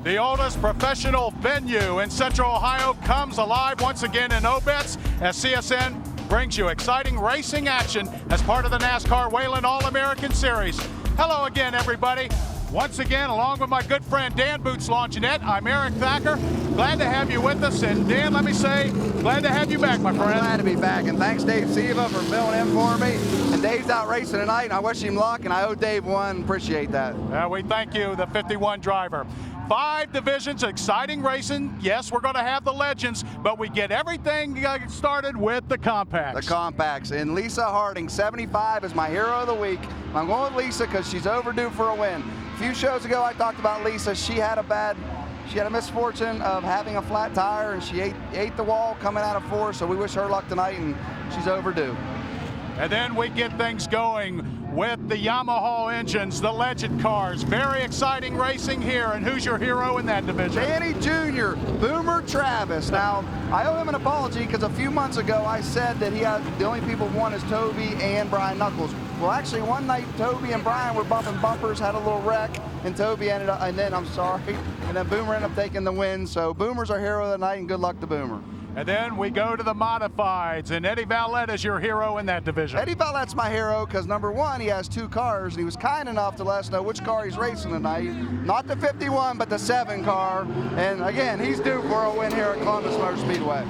The oldest professional venue in Central Ohio comes alive once again in Obetz as CSN brings you exciting racing action as part of the NASCAR Whelen All-American Series. Hello again, everybody. Once again, along with my good friend Dan Boots Longinette, I'm Eric Thacker. Glad to have you with us. And Dan, let me say, glad to have you back, my friend. Glad to be back, and thanks Dave Siva for filling in for me. And Dave's out racing tonight, and I wish him luck, and I owe Dave one. Appreciate that. We thank you, the 51 driver. 5 divisions, exciting racing. Yes, we're going to have the legends, but we get everything started with the compacts. The compacts. And Lisa Harding, 75, is my hero of the week. I'm going with Lisa because she's overdue for a win. A few shows ago, I talked about Lisa. She had a misfortune of having a flat tire, and she ate the wall coming out of 4, so we wish her luck tonight, and she's overdue. And then we get things going with the Yamaha engines, the legend cars. Very exciting racing here. And who's your hero in that division? Danny Jr., Boomer Travis. Now, I owe him an apology because a few months ago I said that the only people who won is Toby and Brian Knuckles. Well, actually, one night Toby and Brian were bumping bumpers, had a little wreck, and Toby ended up, and then Boomer ended up taking the win. So Boomer's our hero of the night, and good luck to Boomer. And then we go to the modifieds, and Eddie Vallette is your hero in that division. Eddie Vallette's my hero because, number one, he has 2 cars, and he was kind enough to let us know which car he's racing tonight. Not the 51, but the 7 car. And, again, he's due for a win here at Columbus Motor Speedway.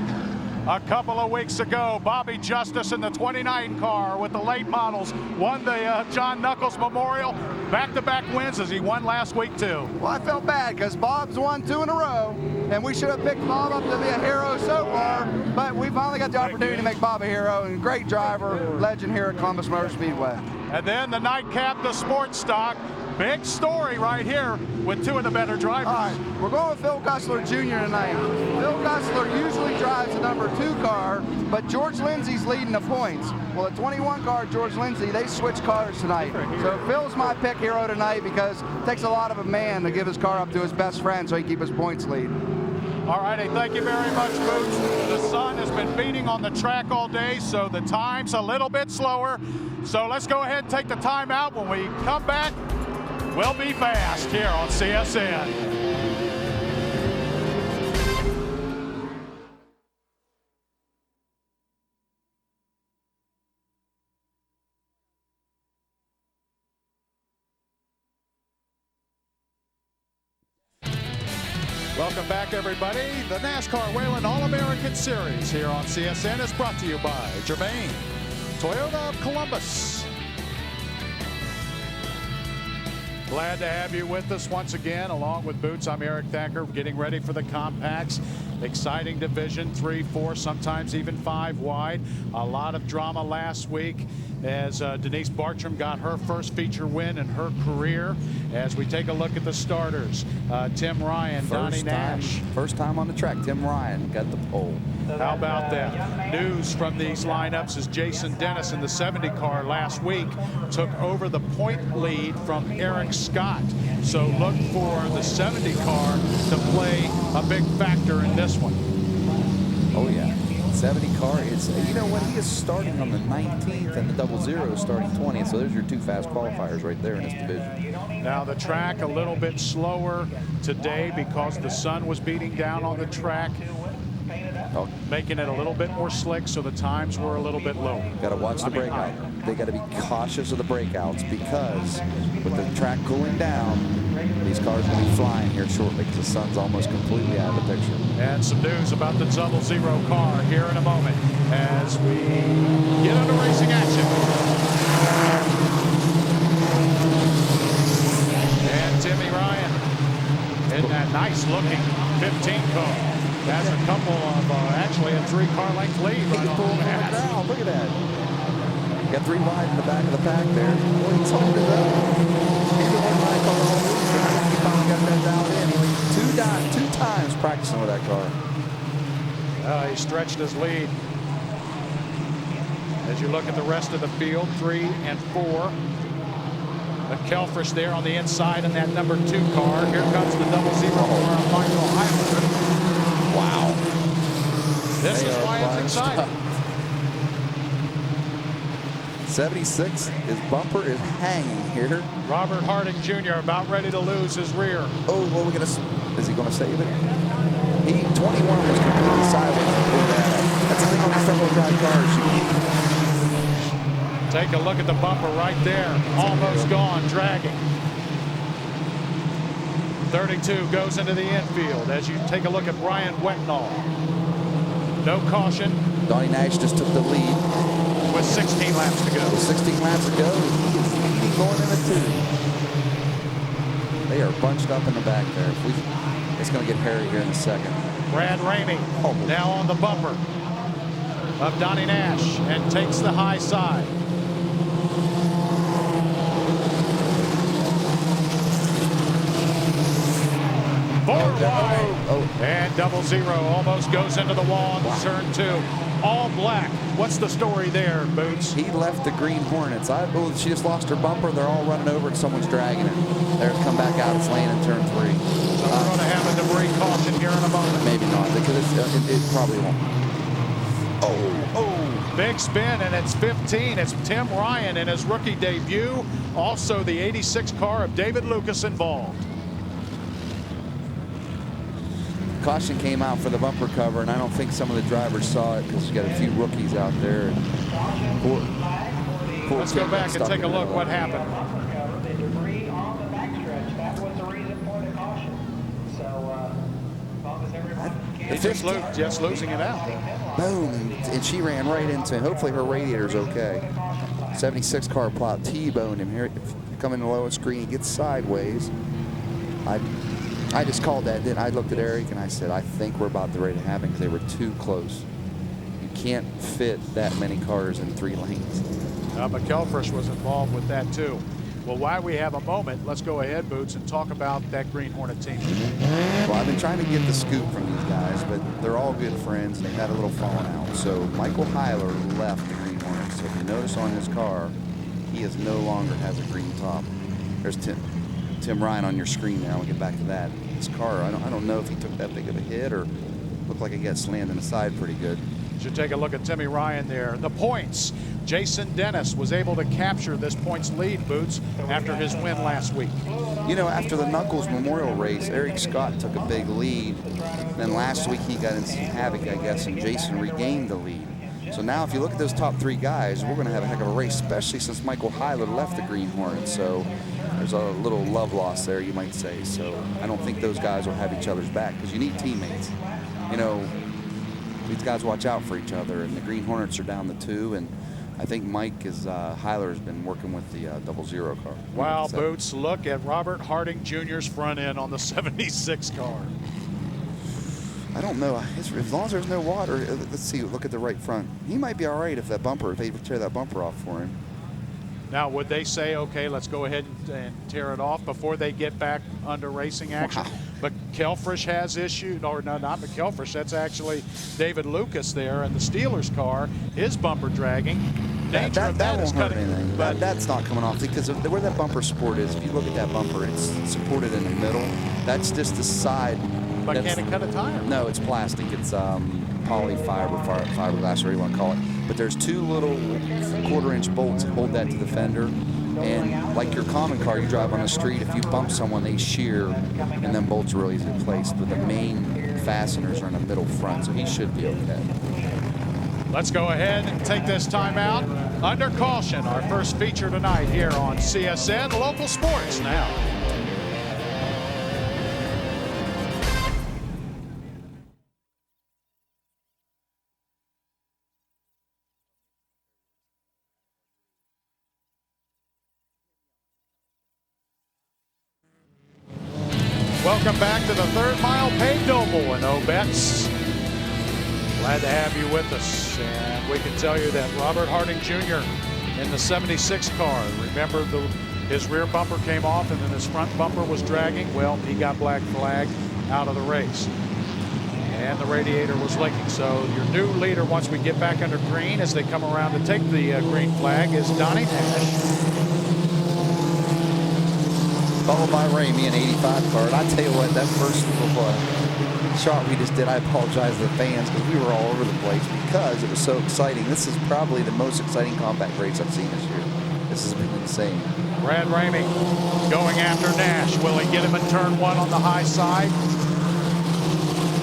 A couple of weeks ago, Bobby Justice in the 29 car with the late models won the John Knuckles Memorial. Back-to-back wins as he won last week, too. Well, I felt bad because Bob's won 2 in a row, and we should have picked Bob up to be a hero so far, but we finally got the opportunity to make Bob a hero, and great driver, legend here at Columbus Motor Speedway. And then the nightcap, the sports stock. Big story right here with 2 of the better drivers. All right, we're going with Phil Gussler Jr. tonight. Phil Gussler usually drives the number 2 car, but George Lindsay's leading the points. Well, the 21 car, George Lindsay, they switched cars tonight. So Phil's my pick hero tonight because it takes a lot of a man to give his car up to his best friend so he can keep his points lead. All righty, thank you very much, Boots. The sun has been beating on the track all day, so the time's a little bit slower. So let's go ahead and take the time out. When we come back, we'll be fast here on CSN. Welcome back, everybody. The NASCAR Whelen All-American Series here on CSN is brought to you by Germain, Toyota of Columbus. Glad to have you with us once again, along with Boots. I'm Eric Thacker, getting ready for the compacts. Exciting division, 3, 4, sometimes even 5 wide. A lot of drama last week as Denise Bartram got her first feature win in her career. As we take a look at the starters, Tim Ryan, Donnie Nash. First time on the track, Tim Ryan got the pole. How about that? News from these lineups is Jason Dennis in the 70 car last week took over the point lead from Eric Scott. So look for the 70 car to play a big factor in this one. Oh yeah, 70 car. It's, you know, when he is starting on the 19th and the 00 starting 20th, so there's your 2 fast qualifiers right there in this division. Now the track a little bit slower today because the sun was beating down on the track, making it a little bit more slick, so the times were a little bit lower. Got to watch the breakout. They got to be cautious of the breakouts because with the track cooling down, these cars will be flying here shortly because the sun's almost completely out of the picture. And some news about the 00 car here in a moment as we get into racing action. And Timmy Ryan in that nice looking 15 car. That's a couple of, actually a 3-car length lead. He's pulling from the ground. Look at that. Got 3 wide in the back of the pack there. Well, he's holding it up. He's the one line car all week. He finally got that dialed in. He went 2 times practicing with that car. He stretched his lead. As you look at the rest of the field, 3 and 4. McElfresh there on the inside in that number 2 car. Here comes the 00 car of Michael Highlander. Wow. This is why it's exciting. 76, his bumper is hanging here. Robert Harding Jr. about ready to lose his rear. Oh, well, we're going to Is he going to save it? 21 was completely sideways. That's the thing on these front-wheel drive cars. Take a look at the bumper right there. Almost gone, dragging. 32 goes into the infield as you take a look at Brian Wetnall. No caution. Donnie Nash just took the lead. With 16 laps to go. With 16 laps to go, he is leading going in the 2. They are bunched up in the back there. It's going to get hairy here in a second. Brad Ramey now on the bumper of Donnie Nash and takes the high side. Forward wide. And 00 almost goes into the wall on turn 2. All black. What's the story there, Boots? He left the Green Hornets. She just lost her bumper. They're all running over and someone's dragging it. They're come back out. It's laying in turn 3. So we're going to have a debris caution here in a moment. Maybe not, because it probably won't. Big spin, and it's 15. It's Tim Ryan in his rookie debut. Also the 86 car of David Lucas involved. Caution came out for the bumper cover, and I don't think some of the drivers saw it because you got a few rookies out there. Let's go back and take a look what happened. The debris on the backstretch, that was the reason for the caution. So, as long as everyone Just losing it out. Boom, and she ran right into him. Hopefully her radiator's okay. 76 car plot T-boned him here. Coming the lowest screen, he gets sideways. I just called that. Then I looked at Eric and I said, I think we're about ready to happen because they were too close. You can't fit that many cars in 3 lanes. McElfresh was involved with that too. Well, while we have a moment, let's go ahead, Boots, and talk about that Green Hornet team. Well, I've been trying to get the scoop from these guys, but they're all good friends and they've had a little falling out. So Michael Heiler left the Green Hornets. So if you notice on his car, he no longer has a green top. There's Tim Ryan on your screen there. I'll get back to that. His car, I don't know if he took that big of a hit or looked like he got slammed in the side pretty good. Should take a look at Timmy Ryan there. The points. Jason Dennis was able to capture this points lead, Boots, after his win last week. You know, after the Knuckles Memorial race, Eric Scott took a big lead. Then last week he got in some havoc, I guess, and Jason regained the lead. So now if you look at those top 3 guys, we're going to have a heck of a race, especially since Michael Heiler left the Green Hornets. So there's a little love loss there, you might say. So I don't think those guys will have each other's back because you need teammates. You know, these guys watch out for each other, and the Green Hornets are down to 2, and I think Heiler has been working with the 00 car. Wow, Boots, look at Robert Harding Jr.'s front end on the 76 car. I don't know. As long as there's no water, let's see, look at the right front. He might be all right if they tear that bumper off for him. Now, would they say, okay, let's go ahead and tear it off before they get back under racing action? Wow. But McElfresh has issues, or no, not McElfresh, that's actually David Lucas there in the Steelers car, his bumper dragging. Danger of that won't is hurt cutting. anything. But That's not coming off because of where that bumper support is. If you look at that bumper, it's supported in the middle. That's just the side. But can it cut a tire? No, it's plastic. It's fiberglass, whatever you want to call it. But there's 2 little 1/4-inch bolts that hold that to the fender. And like your common car you drive on the street, if you bump someone, they shear, and then bolts are really easy to place. But the main fasteners are in the middle front, so he should be okay. Let's go ahead and take this time out. Under caution, our first feature tonight here on CSN Local Sports Now. Welcome back to the 3rd mile paved oval in Obetz. Glad to have you with us. And we can tell you that Robert Harding Jr. in the 76 car, remember his rear bumper came off and then his front bumper was dragging. Well, he got black flagged out of the race. And the radiator was leaking. So your new leader, once we get back under green, as they come around to take the green flag, is Donnie Nash. Followed by Ramey, an 85 car. And I tell you what, that first little shot we just did, I apologize to the fans because we were all over the place because it was so exciting. This is probably the most exciting compact race I've seen this year. This has been insane. Brad Ramey going after Nash. Will he get him in turn 1 on the high side?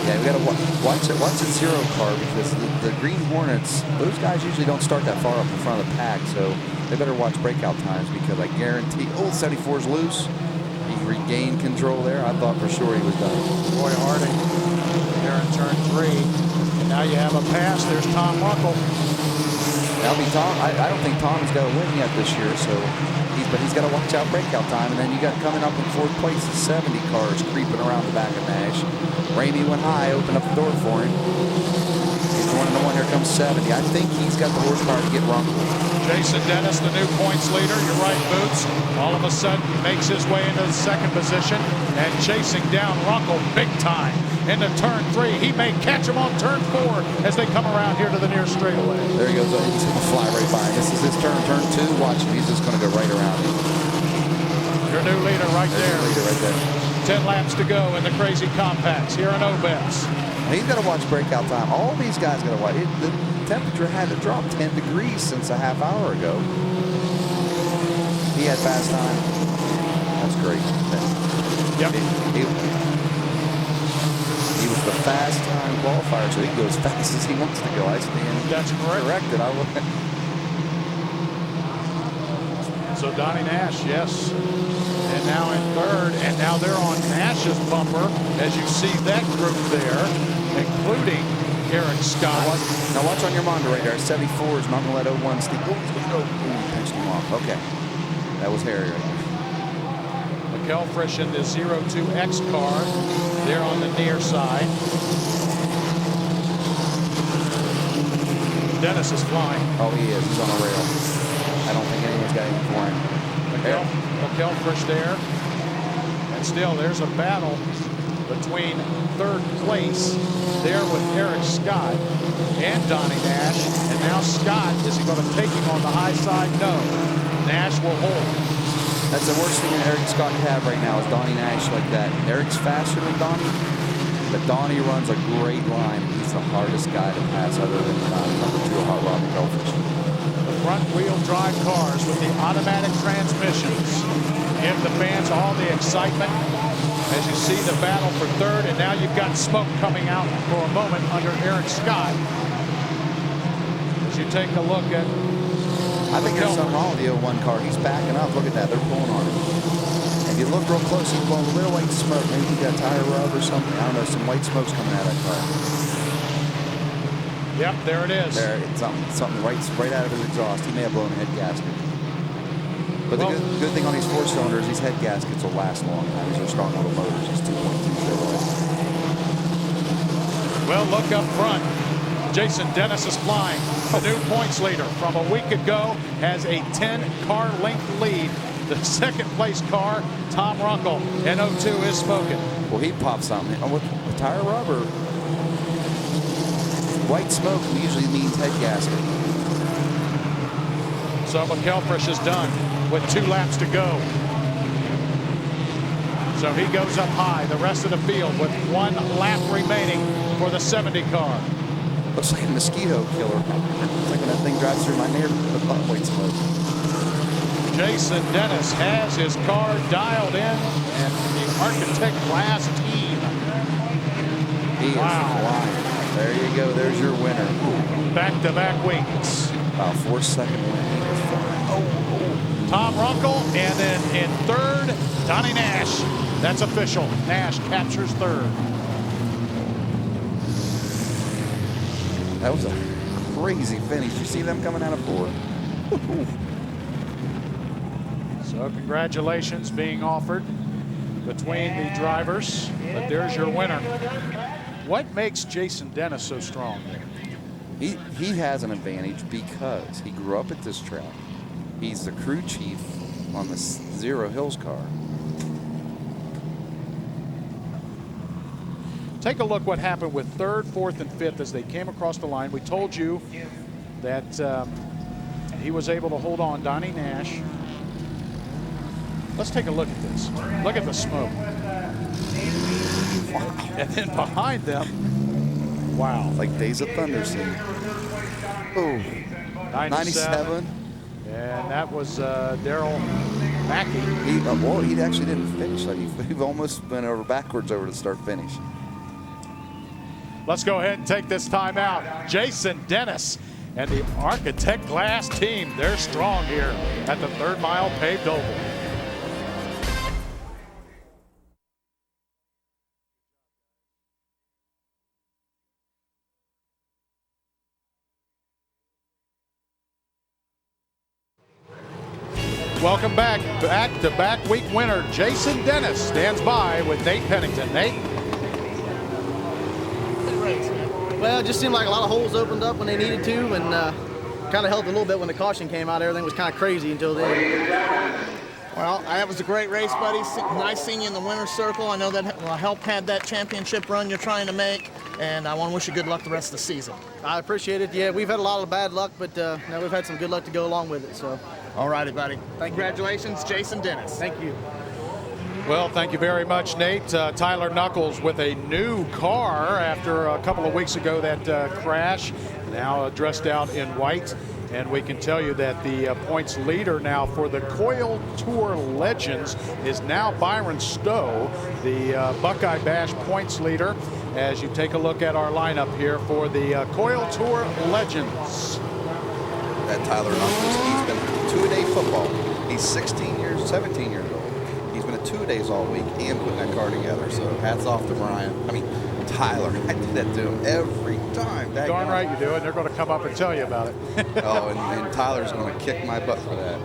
Yeah, we got to watch the zero car because the Green Hornets, those guys usually don't start that far up in front of the pack, so they better watch breakout times because I guarantee. Oh, 74's loose. He regained control there. I thought for sure he was done. Roy Harding there in turn 3. And now you have a pass. There's Tom Ruckle. That'll be Tom. I don't think Tom's got a win yet this year, so but he's got to watch out breakout time. And then you got coming up in 4th place the 70 cars creeping around the back of Nash. Ramey went high, opened up the door for him. He's going into one. Here comes 70. I think he's got the horsepower to get Runkle. Jason Dennis, the new points leader. You're right, Boots. All of a sudden makes his way into the 2nd position and chasing down Runkle big time into turn 3. He may catch him on turn 4 as they come around here to the near straightaway. There he goes. He's going to fly right by. This is his turn. Turn 2. Watch him. He's just going to go right around him. Your new leader right There's there. your leader right there. 10 laps to go in the crazy compacts here in Obetz. He's got to watch breakout time. All these guys got to watch. The temperature had to drop 10 degrees since a half hour ago. He had fast time. That's great. Yep. He was the fast time qualifier, so he can go as fast as he wants to go. I stand That's correct. corrected. I will. So Donnie Nash, yes. And now in 3rd, and now they're on Nash's bumper as you see that group there, including Eric Scott. Now watch on your monitor right there. 74 is not going to let 01 steep. Oh, he's going to go. Ooh, pinched him off. Okay. That was Harry right there. McElfresh in the 02X car there on the near side. Dennis is flying. Oh, he is. He's on a rail. I don't think anyone's got anything for him. McElfresh there. And still, there's a battle between 3rd place there with Eric Scott and Donnie Nash. And now Scott, is he going to take him on the high side? No. Nash will hold. That's the worst thing that Eric Scott can have right now is Donnie Nash like that. Eric's faster than Donnie, but Donnie runs a great line. He's the hardest guy to pass other than number 2 Hot Rod McElfresh. The front-wheel drive cars with the automatic transmissions give the fans all the excitement as you see the battle for 3rd, and now you've got smoke coming out for a moment under Eric Scott. As you take a look at I think there's something wrong with the 01 car. He's backing up. Look at that. They're pulling on him. If you look real close, he's blowing a little white smoke. Maybe he got a tire rub or something. I don't know. Some white smoke's coming out of that car. Yep, there it is. There, it's something right out of his exhaust. He may have blown a head gasket. But the good thing on these 4-cylinders, these head gaskets will last long. These are strong little motors. These 2.2 Chevrolet. Well, look up front. Jason Dennis is flying. The new points leader from a week ago has a 10-car length lead. The 2nd place car, Tom Runkle, in 02 is smoking. Well, he popped something. With the tire rubber, white smoke usually means head gasket. So McElfresh is done with 2 laps to go. So he goes up high. The rest of the field with 1 lap remaining for the 70 car. Looks like a mosquito killer. It's like when that thing drives through my neighborhood. White smoke. Jason Dennis has his car dialed in, and the Architect Glass team. He is flying. There you go. There's your winner. Back-to-back weeks. Wow, 4-second win. He is flying. Tom Runkle, and then in 3rd, Donnie Nash. That's official. Nash captures 3rd. That was a crazy finish. You see them coming out of 4. So congratulations being offered between the drivers. But there's your winner. What makes Jason Dennis so strong? He has an advantage because he grew up at this track. He's the crew chief on the Zero Hills car. Take a look what happened with 3rd, 4th, and 5th as they came across the line. We told you that he was able to hold on Donnie Nash. Let's take a look at this. Look at the smoke. And then behind them, wow. Like Days of Thunder scene. Oh, 97. And that was Daryl Mackey. He actually didn't finish. Like he almost went backwards over to start finish. Let's go ahead and take this time out. Jason Dennis and the Architect Glass team, they're strong here at the 3rd mile paved oval. Welcome back. Back-to-back week winner Jason Dennis stands by with Nate Pennington. Nate? Well, it just seemed like a lot of holes opened up when they needed to, and kind of helped a little bit when the caution came out. Everything was kind of crazy until then. Well, that was a great race, buddy. Nice seeing you in the winner's circle. I know that will help have that championship run you're trying to make, and I want to wish you good luck the rest of the season. I appreciate it. Yeah, we've had a lot of bad luck, but we've had some good luck to go along with it. So, all righty, buddy. Thank you. Congratulations, Jason Dennis. Thank you. Well, thank you very much, Nate. Tyler Knuckles with a new car after a couple of weeks ago that crash, now dressed out in white. And we can tell you that the points leader now for the Coil Tour Legends is now Byron Stowe, the Buckeye Bash points leader, as you take a look at our lineup here for the Coil Tour Legends. That Tyler Knuckles, he's been two-a-day football. He's 17 years old. He's been at 2 days all week and putting that car together. So hats off to Tyler. I do that to him every time. Darn right you do, and they're going to come up and tell you about it. Oh, and Tyler's going to kick my butt for that.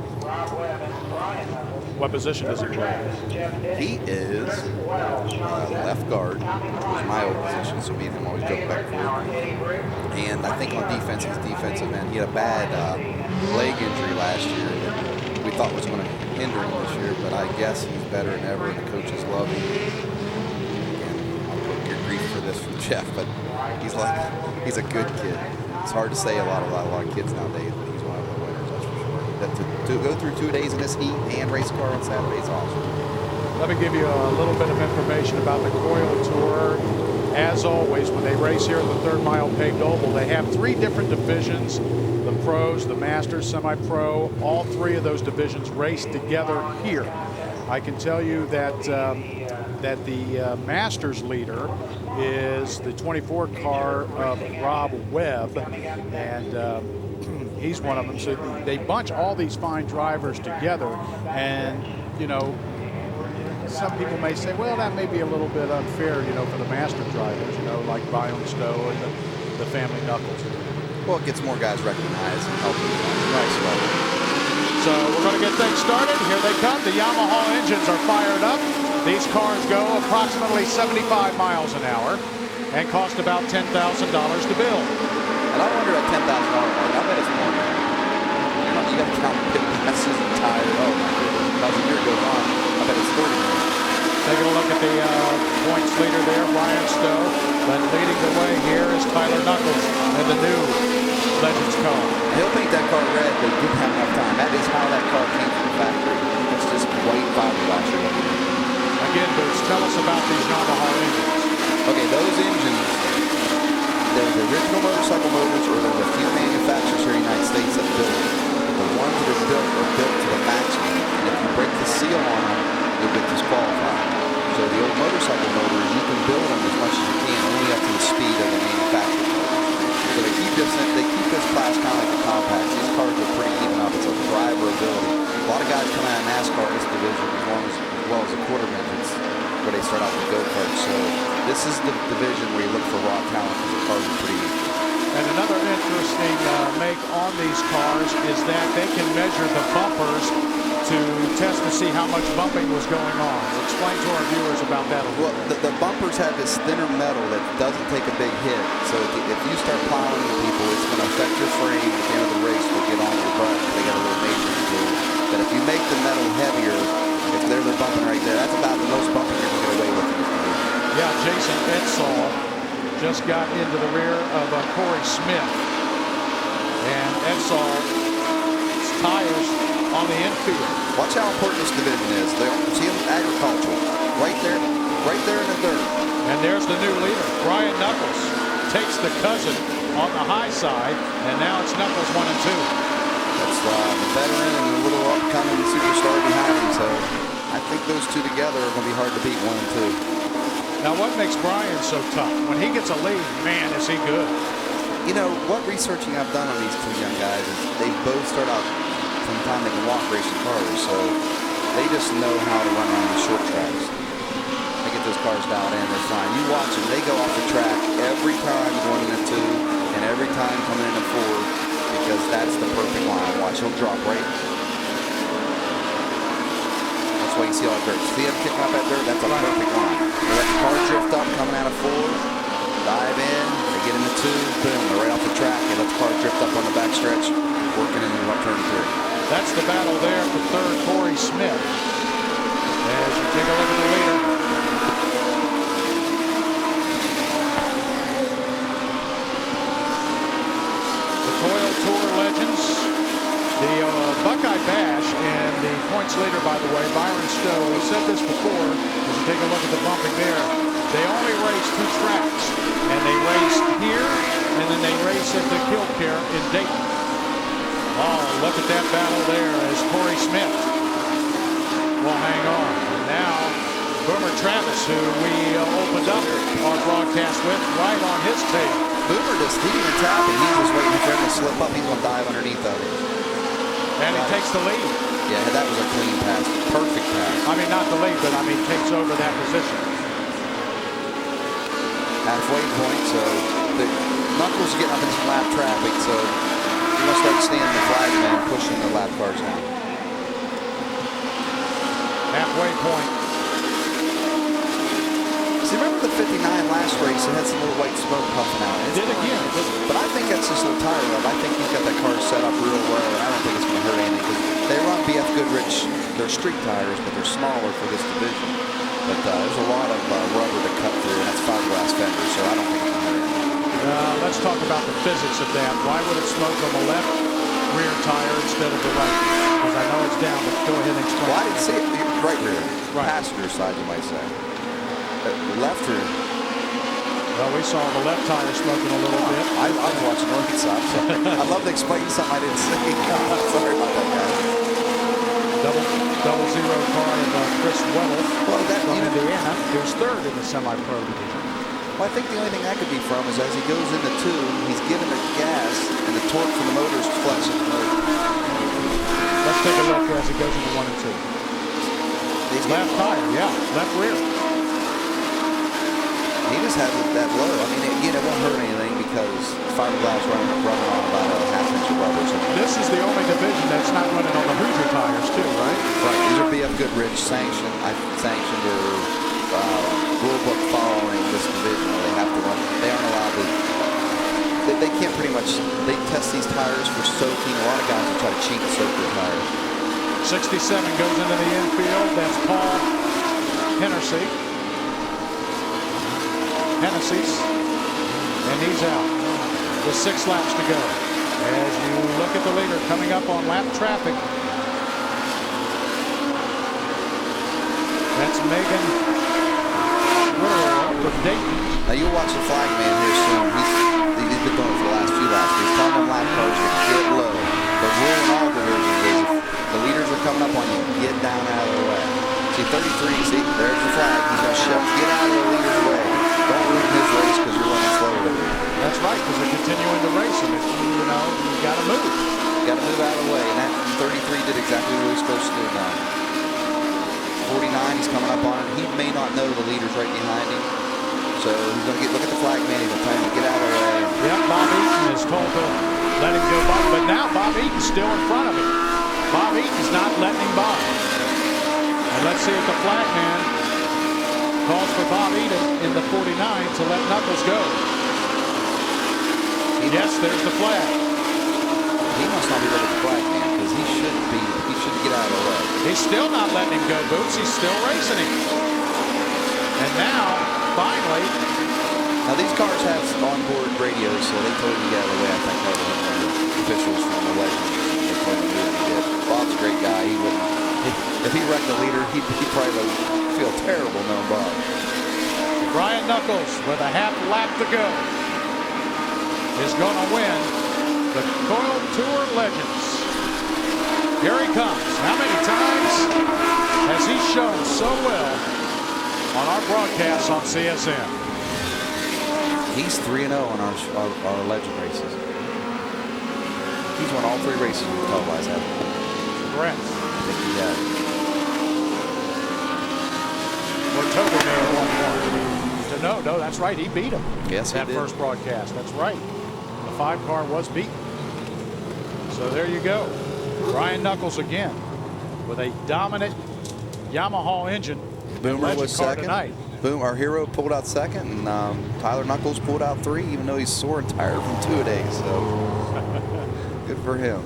What position does he play? He is left guard, which is my old position, so me and him always joke back and forth. And I think on defense, he's defensive end. He had a bad leg injury last year that we thought was going to hinder him this year, but I guess he's better than ever, and the coaches love him. For this from Jeff, but he's a good kid. It's hard to say a lot of kids nowadays, but he's one of the winners, that's for sure. To go through 2 days in this heat and race a car on Saturday is awesome. Let me give you a little bit of information about the Coil Tour. As always, when they race here at the 3rd mile paved oval, they have 3 different divisions: the pros, the masters, semi-pro. All 3 of those divisions race together here. I can tell you that the Masters leader is the 24 car of Rob Webb, and he's one of them. So they bunch all these fine drivers together, and some people may say, well, that may be a little bit unfair, for the Master drivers, like Byron Stowe and the family Knuckles. Well, it gets more guys recognized and helping race level. So we're going to get things started. Here they come. The Yamaha engines are fired up. These cars go approximately 75 miles an hour and cost about $10,000 to build. And I wonder at $10,000 mark, I bet it's more than that. You got to count pit passes and tires. Oh my goodness. As the year goes on, I bet it's 30 million. Taking a look at the points leader there, Brian Stowe. But leading the way here is Tyler Knuckles in the new Legends car. He'll paint that car red, but he didn't have enough time. That is how that car came from the factory. It's just white fiberglass. Again, Boots, tell us about these Yamaha engines. Okay, those engines, they're the original motorcycle motors, or there's a few manufacturers here in the United States that build them. The ones that are built to the maximum. And if you break the seal on them, you'll get disqualified. So the old motorcycle motors, you can build them as much as you can, only up to the speed of the manufacturer. So they keep this class kind of like the compacts. These cars are pretty even up. It's a driver ability. A lot of guys come out of NASCAR in this division as well as the quarter midgets, where they start out with go-karts. So this is the division where you look for raw talent because the cars are pretty even. And another interesting make on these cars is that they can measure the bumpers to test to see how much bumping was going on. Explain to our viewers about that a little. Well, the bumpers have this thinner metal that doesn't take a big hit. So if you start plowing into people, it's going to affect your frame. At the end of the race, they'll get on your butt. They got a little measuring tool. But if you make the metal heavier, if they're bumping right there, that's about the most bumping you're going to get away with. Yeah, Jason Edsall just got into the rear of Corey Smith. And Edsall's tires on the infield. Watch how important this division is. See them agricultural. Right there in the dirt. And there's the new leader. Brian Knuckles takes the cousin on the high side, and now it's Knuckles 1 and 2. That's the veteran and the little upcoming superstar behind him. So I think those two together are going to be hard to beat, 1 and 2. Now, what makes Brian so tough? When he gets a lead, man, is he good. You know, what researching I've done on these two young guys is they both start out from the time they can walk racing cars, so they just know how to run around the short tracks. They get those cars dialed in, they're fine. You watch them, they go off the track every time going in a 2 and every time coming in a 4 because that's the perfect line. Watch, he'll drop right. That's why you see all that dirt. See him kicking up that dirt? That's a perfect line. They let the car drift up coming out of 4, dive in, they get in the 2, boom, they're right off the track. They let the car drift up on the backstretch, working in the turn 3. That's the battle there for third, Corey Smith. As you take a look at the leader. The Coil Tour legends. The Buckeye Bash and the points leader, by the way, Byron Stowe. We said this before. As you take a look at the bumping there, they only race 2 tracks. And they race here, and then they race at the Killcare in Dayton. Oh, look at that battle there as Corey Smith will hang on. And now, Boomer Travis, who we opened up our broadcast with, right on his tail. Boomer just, he didn't even tap it. He's just waiting for him to slip up. He's going to dive underneath of it. And he takes the lead. Yeah, that was a clean pass. Perfect pass. I mean, not the lead, but I mean, takes over that position. Halfway point, so the Knuckles are getting up in some lap traffic, so you're going to start seeing the flag man pushing the lap cars down. Halfway point. See, remember the 59 last race? It had some little white smoke puffing out. It did again. But I think that's just a little tire rub. I think he's got that car set up real well, and I don't think it's going to hurt anything because they run BF Goodrich. They're street tires, but they're smaller for this division. But there's a lot of rubber to cut through, and that's fiberglass fenders, so I don't think it's going to hurt anything. Let's talk about the physics of that. Why would it smoke on the left rear tire instead of the right? Because I know it's down, but go ahead and explain. Well, I didn't see it. Right rear. Right. Passenger side, you might say. Left rear. Well, we saw the left tire smoking a little bit. I was watching right side. I'd love to explain something I didn't see. Sorry about that, guys. Double zero car of Chris Whelen from you know, Indiana, who's third in the semi-pro division. Well, I think the only thing that could be from is as he goes into 2, he's giving the gas, and the torque from the motor is flexing the motor. Let's take a look as he goes into 1 and 2. Left tire, yeah, left rear. He just has it that low. I mean, again, it won't hurt anything because fiberglass running on about a half-inch of rubber. So this is the only division that's not running on the Hoosier tires, too, right? Right. These are BF Goodrich sanctioned or rule book following this division. They have to run. They aren't allowed to. They can't pretty much. They test these tires for soaking. A lot of guys will try to cheat and soak their tires. 67 goes into the infield. That's Paul Hennessy's, and he's out with 6 laps to go. As you look at the leader coming up on lap traffic, that's Megan Whittle from Dayton. Now you'll watch the flag man here soon. He's been doing it for the last few laps. He's telling them lap cars to get low. The rule in all divisions is if the leaders are coming up on you, get down out of the way. See 33, see, there's the flag. He's going to shove, get out of the leader's way. Don't ruin his race because you're running slower. That's right, because they're continuing to race him. You got to move. Got to move out of the way, and that 33 did exactly what he was supposed to do now. 49, he's coming up on it. He may not know the leader's right behind him, so he's going to look at the flag man. He's going to tell him to get out of the way. Yep, Bob Eaton is told to let him go by, but now Bob Eaton's still in front of him. Bob Eaton's not letting him by. And let's see if the flag man calls for Bob Eaton in the 49 to let Knuckles go. Yes, there's the flag. He must not be letting the flag man because he shouldn't get out of the way. He's still not letting him go, Boots. He's still racing him. And now, finally. Now these cars have onboard radios, so they told him to get out of the way. I think that was one of the officials from the legend. They told him to do what he did. Bob's a great guy. He wouldn't. If he wrecked the leader, he'd probably feel terrible knowing Bob. Brian Knuckles with a half lap to go is going to win the Coil Tour Legends. Here he comes. How many times has he shown so well on our broadcast on CSN. He's 3-0 on our legend races. He's won all 3 races we've televised, haven't he? Correct. I think he has. Well, Toby may have won one. No, that's right. He beat him. Yes, he that did. First broadcast. That's right. The 5 car was beaten. So there you go. Brian Knuckles again with a dominant Yamaha engine. Boomer was second. Tonight. Boom, our hero pulled out second, and Tyler Knuckles pulled out 3, even though he's sore and tired from 2-a-days. So good for him.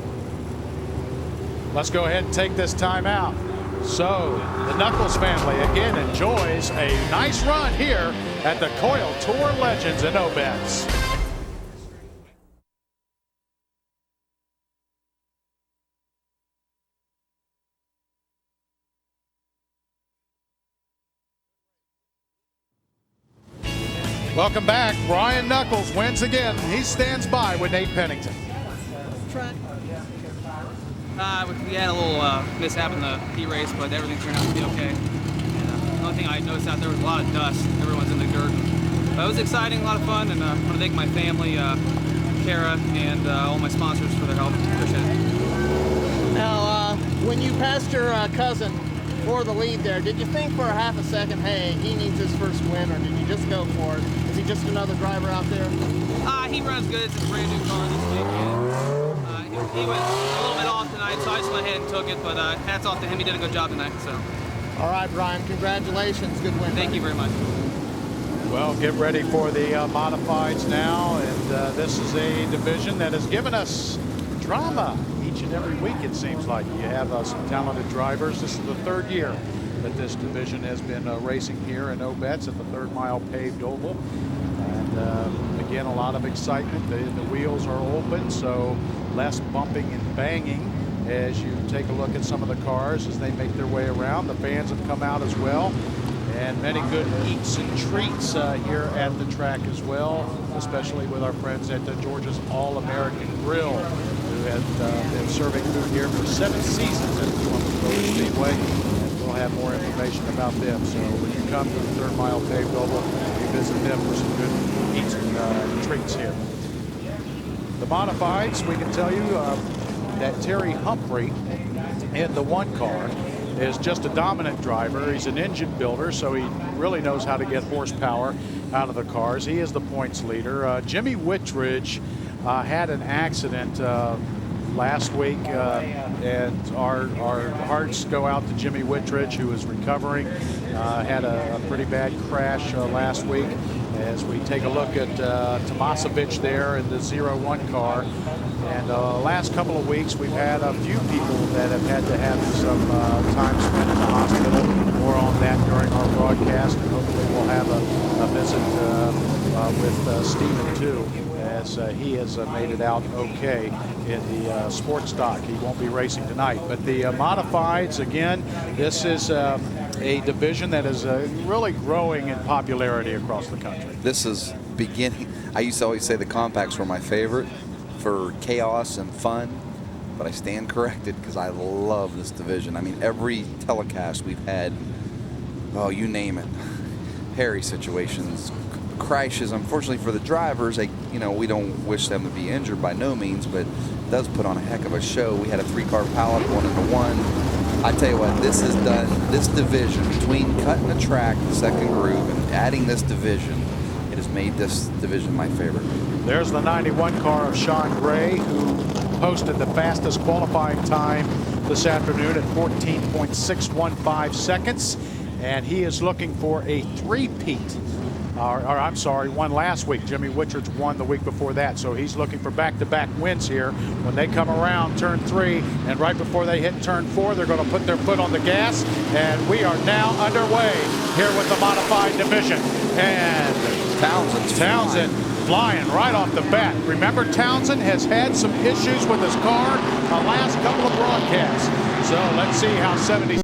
Let's go ahead and take this time out. So the Knuckles family again enjoys a nice run here at the Coil Tour Legends in Obetz. Welcome back. Brian Knuckles wins again. He stands by with Nate Pennington. We had a little mishap in the heat race, but everything turned out to be okay. And, the only thing I noticed out there was a lot of dust. Everyone's in the dirt. But it was exciting, a lot of fun, and I want to thank my family, Kara, and all my sponsors for their help. Appreciate it. Now, when you passed your cousin for the lead there, did you think for a half a second, hey, he needs his first win, or did you just go for it? Is he just another driver out there? He runs good. It's a brand new car this week. And, he went a little bit off tonight, so I just went ahead and took it. But hats off to him. He did a good job tonight. So. All right, Brian, congratulations. Good win. Thank you very much. Well, get ready for the modifieds now, and this is a division that has given us drama each and every week, it seems like. You have some talented drivers. This is the 3rd year that this division has been racing here in Obetz at the 3rd mile paved oval. And again, a lot of excitement. The wheels are open, so less bumping and banging as you take a look at some of the cars as they make their way around. The fans have come out as well, and many good eats and treats here at the track as well, especially with our friends at Georgia's All-American Grill, who have been serving food here for 7 seasons at the Columbus Motor Speedway. And we'll have more information about them. So when you come to the 3rd mile paved oval, you visit them for some good eats and treats here. The modifieds, we can tell you that Terry Humphrey in the 1 car is just a dominant driver. He's an engine builder, so he really knows how to get horsepower out of the cars. He is the points leader. Jimmy Whitridge had an accident last week, and our hearts go out to Jimmy Whitridge, who is recovering. Had a pretty bad crash last week. As we take a look at Tomasevich there in the 0-1 car. And last couple of weeks, we've had a few people that have had to have some time spent in the hospital. More on that during our broadcast. And hopefully we'll have a visit with Stephen, too, as he has made it out okay in the sports stock. He won't be racing tonight. But the modifieds, again, this is a division that is really growing in popularity across the country. This is beginning. I used to always say the compacts were my favorite for chaos and fun, but I stand corrected because I love this division. I mean, every telecast we've had, oh, you name it, hairy situations, crashes. Unfortunately for the drivers, we don't wish them to be injured by no means, but it does put on a heck of a show. We had a 3-car pallet going into 1. I tell you what, this has done, this division, between cutting the track, the 2nd groove, and adding this division, it has made this division my favorite. There's the 91 car of Sean Gray, who posted the fastest qualifying time this afternoon at 14.615 seconds. And he is looking for a 3-peat. Or I'm sorry, won last week. Jimmy Whitridge won the week before that. So he's looking for back-to-back wins here. When they come around turn 3, and right before they hit turn 4, they're going to put their foot on the gas. And we are now underway here with the modified division. And Townsend flying right off the bat. Remember, Townsend has had some issues with his car the last couple of broadcasts. So let's see how 70